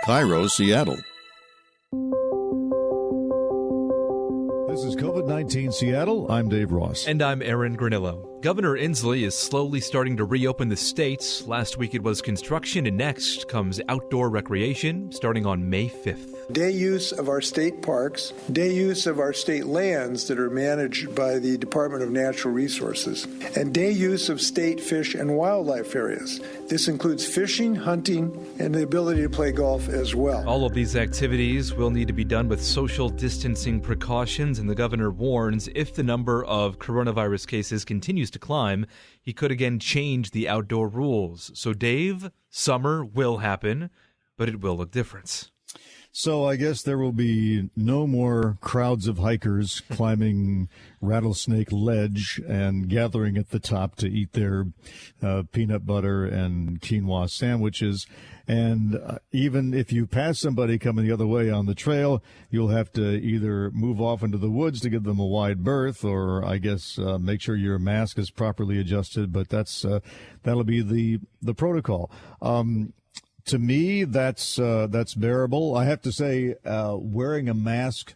KIRO, Seattle. This is COVID-19 Seattle. I'm Dave Ross. And I'm Aaron Granillo. Governor Inslee is slowly starting to reopen the state. Last week it was construction, and next comes outdoor recreation starting on May 5th. Day use of our state parks, day use of our state lands that are managed by the Department of Natural Resources, and day use of state fish and wildlife areas. This includes fishing, hunting, and the ability to play golf as well. All of these activities will need to be done with social distancing precautions, and the governor warns if the number of coronavirus cases continues to climb, he could again change the outdoor rules. So, Dave, summer will happen, but it will look different. So I guess there will be no more crowds of hikers climbing Rattlesnake Ledge and gathering at the top to eat their peanut butter and quinoa sandwiches. And even if you pass somebody coming the other way on the trail, you'll have to either move off into the woods to give them a wide berth, or I guess make sure your mask is properly adjusted. But that'll be the protocol. To me, that's bearable. I have to say, wearing a mask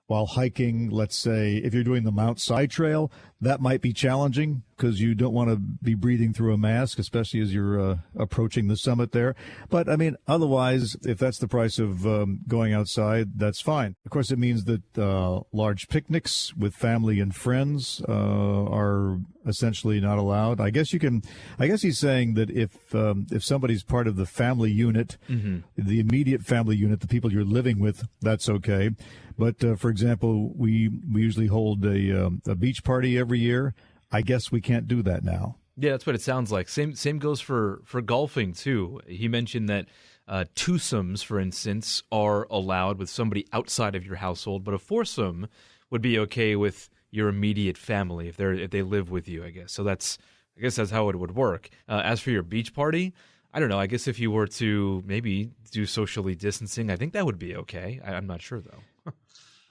while hiking, let's say, if you're doing the Mount Si Trail, that might be challenging because you don't want to be breathing through a mask, especially as you're approaching the summit there. But, I mean, otherwise, if that's the price of going outside, that's fine. Of course, it means that large picnics with family and friends are essentially not allowed. I guess he's saying that if somebody's part of the family unit, the immediate family unit, the people you're living with, that's okay. But for example, we usually hold a beach party every year. I guess we can't do that now. Yeah, that's what it sounds like. Same goes for golfing too. He mentioned that twosomes, for instance, are allowed with somebody outside of your household, but a foursome would be okay with your immediate family if they live with you, I guess. So that's how it would work. As for your beach party, I don't know. I guess if you were to maybe do socially distancing, I think that would be okay. I'm not sure though.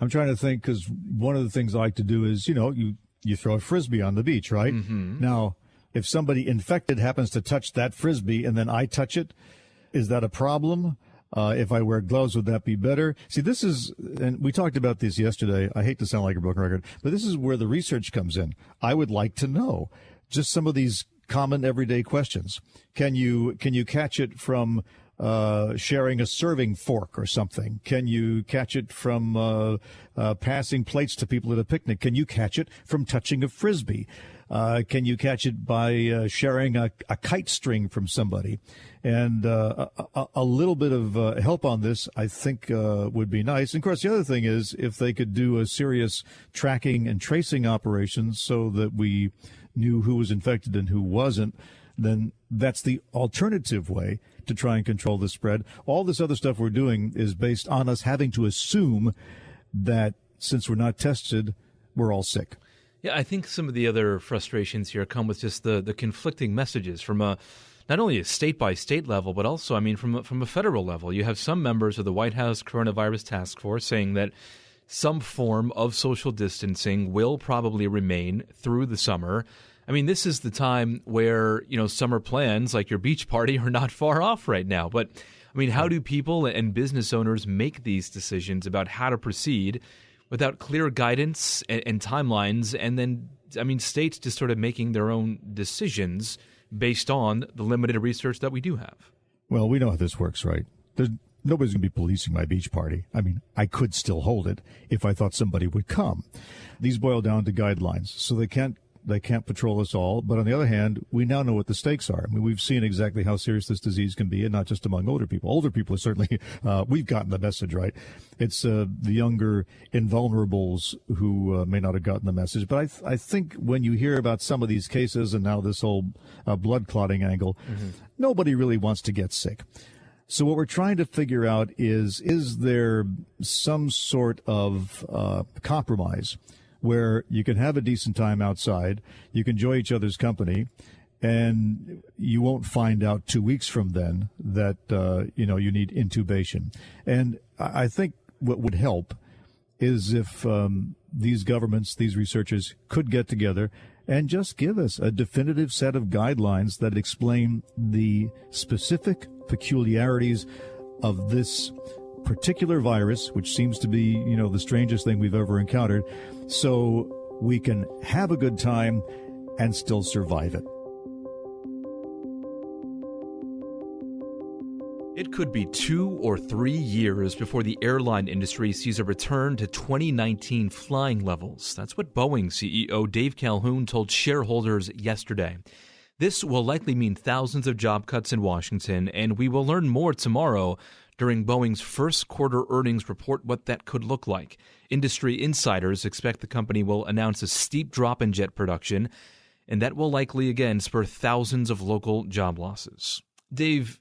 I'm trying to think, because one of the things I like to do is, you throw a Frisbee on the beach, right? Mm-hmm. Now, if somebody infected happens to touch that Frisbee and then I touch it, is that a problem? If I wear gloves, would that be better? See, this is, and we talked about this yesterday. I hate to sound like a broken record, but this is where the research comes in. I would like to know just some of these common everyday questions. Can you catch it from sharing a serving fork or something? Can you catch it from passing plates to people at a picnic? Can you catch it from touching a Frisbee? Can you catch it by sharing a kite string from somebody? And a little bit of help on this, I think, would be nice. And, of course, the other thing is if they could do a serious tracking and tracing operation so that we knew who was infected and who wasn't, then that's the alternative way to try and control the spread. All this other stuff we're doing is based on us having to assume that since we're not tested, we're all sick. Yeah, I think some of the other frustrations here come with just the conflicting messages from not only a state-by-state level, but also, from a federal level. You have some members of the White House Coronavirus Task Force saying that some form of social distancing will probably remain through the summer. This is the time where, summer plans like your beach party are not far off right now. But, how do people and business owners make these decisions about how to proceed without clear guidance and timelines, and then, states just sort of making their own decisions based on the limited research that we do have? Well, we know how this works, right? Nobody's going to be policing my beach party. I could still hold it if I thought somebody would come. These boil down to guidelines, so they can't patrol us all. But on the other hand, we now know what the stakes are. We've seen exactly how serious this disease can be, and not just among older people. Older people are certainly, we've gotten the message, right? It's the younger invulnerables who may not have gotten the message. But I think when you hear about some of these cases and now this whole blood clotting angle, nobody really wants to get sick. So what we're trying to figure out is there some sort of compromise where you can have a decent time outside, you can enjoy each other's company, and you won't find out 2 weeks from then that, you need intubation. And I think what would help is if these governments, these researchers could get together and just give us a definitive set of guidelines that explain the specific peculiarities of this particular virus, which seems to be, the strangest thing we've ever encountered, so we can have a good time and still survive it. It could be 2 or 3 years before the airline industry sees a return to 2019 flying levels. That's what Boeing CEO Dave Calhoun told shareholders yesterday. This will likely mean thousands of job cuts in Washington, and we will learn more tomorrow during Boeing's first quarter earnings report what that could look like. Industry insiders expect the company will announce a steep drop in jet production, and that will likely again spur thousands of local job losses. Dave,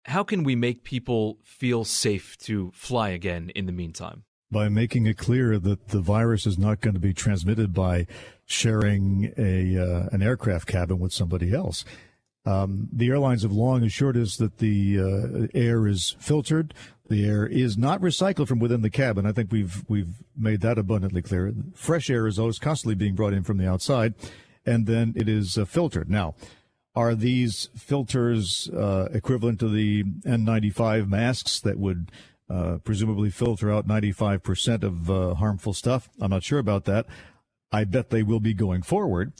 how can we make people feel safe to fly again in the meantime? By making it clear that the virus is not going to be transmitted by sharing an aircraft cabin with somebody else. The airlines have long assured us that the air is filtered. The air is not recycled from within the cabin. I think we've made that abundantly clear. Fresh air is always constantly being brought in from the outside, and then it is filtered. Now, are these filters equivalent to the N95 masks that would presumably filter out 95% of harmful stuff? I'm not sure about that. I bet they will be going forward.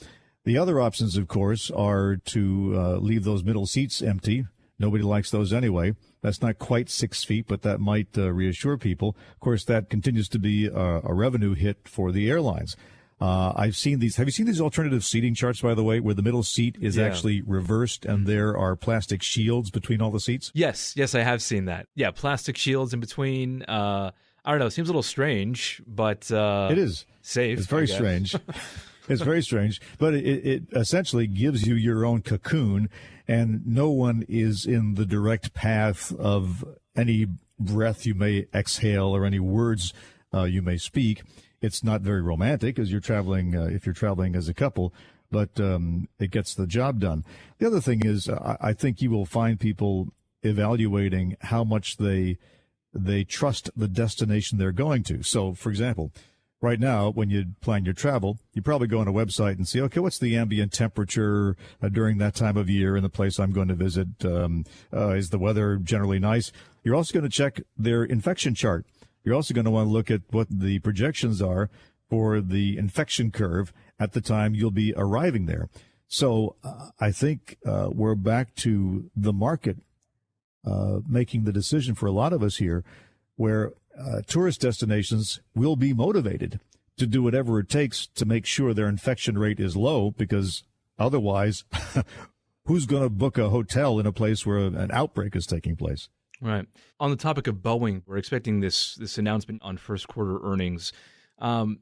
The other options, of course, are to leave those middle seats empty. Nobody likes those anyway. That's not quite 6 feet, but that might reassure people. Of course, that continues to be a revenue hit for the airlines. I've seen these. Have you seen these alternative seating charts, by the way, where the middle seat is actually reversed and there are plastic shields between all the seats? Yes, I have seen that. Yeah, plastic shields in between. I don't know. It seems a little strange, but it is safe. It's very strange. It's very strange, but it essentially gives you your own cocoon, and no one is in the direct path of any breath you may exhale or any words you may speak. It's not very romantic as you're traveling, if you're traveling as a couple, but it gets the job done. The other thing is, I think you will find people evaluating how much they trust the destination they're going to. So, for example, right now, when you plan your travel, you probably go on a website and see, okay, what's the ambient temperature during that time of year in the place I'm going to visit? Is the weather generally nice? You're also going to check their infection chart. You're also going to want to look at what the projections are for the infection curve at the time you'll be arriving there. So I think we're back to the market making the decision for a lot of us here, where tourist destinations will be motivated to do whatever it takes to make sure their infection rate is low, because otherwise, who's going to book a hotel in a place where an outbreak is taking place? Right. On the topic of Boeing, we're expecting this announcement on first quarter earnings. And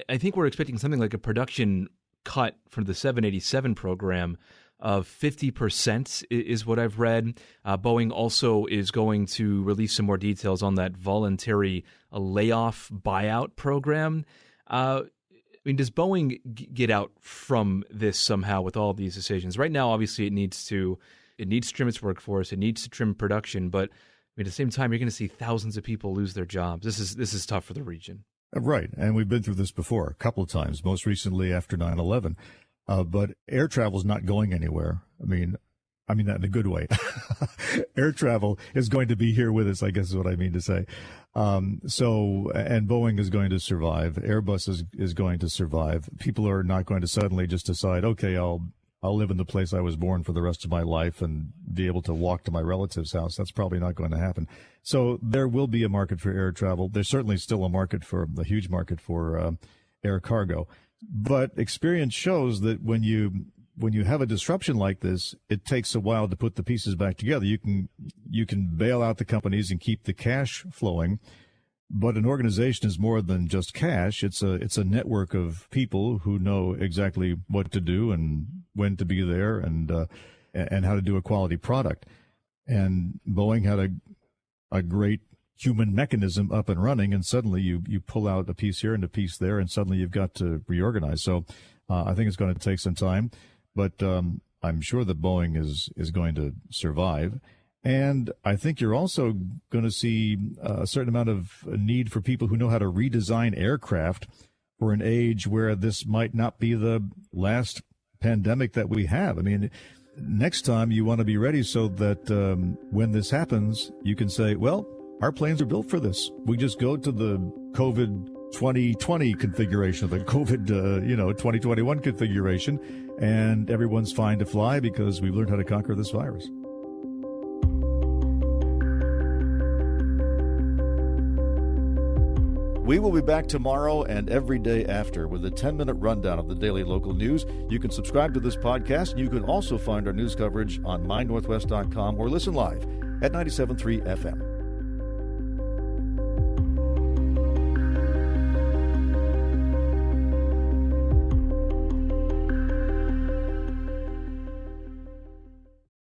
I think we're expecting something like a production cut for the 787 program of 50% is what I've read. Boeing also is going to release some more details on that voluntary layoff buyout program. Does Boeing get out from this somehow with all these decisions? Right now, obviously, it needs to trim its workforce. It needs to trim production. But at the same time, you're going to see thousands of people lose their jobs. This is tough for the region. Right. And we've been through this before a couple of times, most recently after 9/11. But air travel is not going anywhere. I mean that in a good way. Air travel is going to be here with us, I guess is what I mean to say. And Boeing is going to survive. Airbus is going to survive. People are not going to suddenly just decide, okay, I'll live in the place I was born for the rest of my life and be able to walk to my relative's house. That's probably not going to happen. So there will be a market for air travel. There's certainly still a huge market for air cargo. But experience shows that when you have a disruption like this, it takes a while to put the pieces back together. You can bail out the companies and keep the cash flowing, but an organization is more than just cash. It's a network of people who know exactly what to do and when to be there and how to do a quality product. And Boeing had a great human mechanism up and running, and suddenly you pull out a piece here and a piece there, and suddenly you've got to reorganize. So I think it's going to take some time, but I'm sure that Boeing is going to survive. And I think you're also going to see a certain amount of need for people who know how to redesign aircraft for an age where this might not be the last pandemic that we have. I mean, next time you want to be ready so that when this happens, you can say, well, our planes are built for this. We just go to the COVID 2020 configuration, the COVID 2021 configuration, and everyone's fine to fly because we've learned how to conquer this virus. We will be back tomorrow and every day after with a 10-minute rundown of the daily local news. You can subscribe to this podcast. You can also find our news coverage on mynorthwest.com or listen live at 97.3 FM.